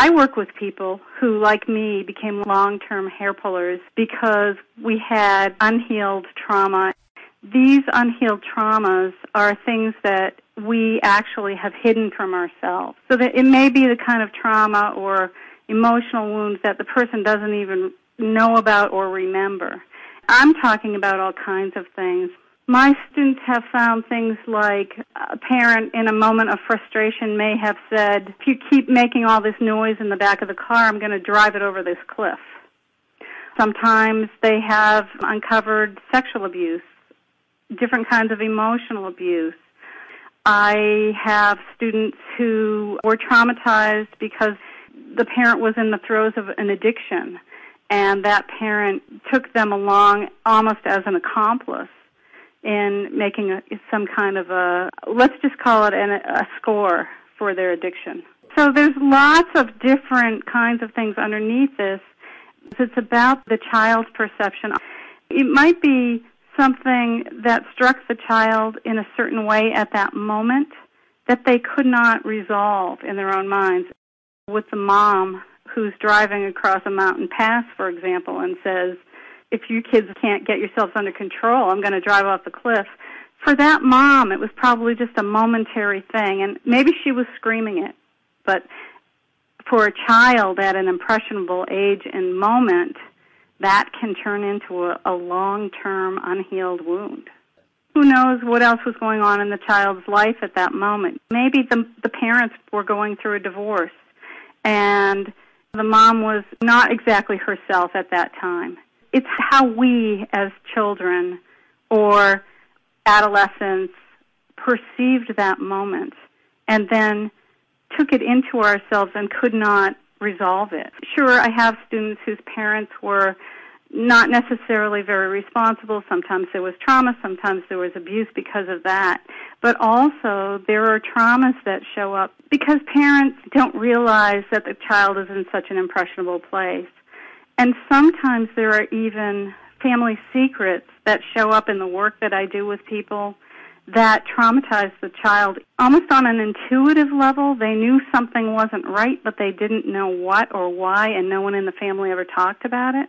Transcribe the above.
I work with people who, like me, became long-term hair pullers because we had unhealed trauma. These unhealed traumas are things that we actually have hidden from ourselves. So that it may be the kind of trauma or emotional wounds that the person doesn't even know about or remember. I'm talking about all kinds of things. My students have found things like a parent in a moment of frustration may have said, if you keep making all this noise in the back of the car, I'm going to drive it over this cliff. Sometimes they have uncovered sexual abuse, different kinds of emotional abuse. I have students who were traumatized because the parent was in the throes of an addiction, and that parent took them along almost as an accomplice in making some kind of let's just call it a score for their addiction. So there's lots of different kinds of things underneath this. It's about the child's perception. It might be something that struck the child in a certain way at that moment that they could not resolve in their own minds. With the mom who's driving across a mountain pass, for example, and says, if you kids can't get yourselves under control, I'm going to drive off the cliff. For that mom, it was probably just a momentary thing, and maybe she was screaming it. But for a child at an impressionable age and moment, that can turn into a long-term unhealed wound. Who knows what else was going on in the child's life at that moment? Maybe the parents were going through a divorce, and the mom was not exactly herself at that time. It's how we as children or adolescents perceived that moment and then took it into ourselves and could not resolve it. Sure, I have students whose parents were not necessarily very responsible. Sometimes there was trauma, sometimes there was abuse because of that. But also there are traumas that show up because parents don't realize that the child is in such an impressionable place. And sometimes there are even family secrets that show up in the work that I do with people that traumatize the child almost on an intuitive level. They knew something wasn't right, but they didn't know what or why, and no one in the family ever talked about it.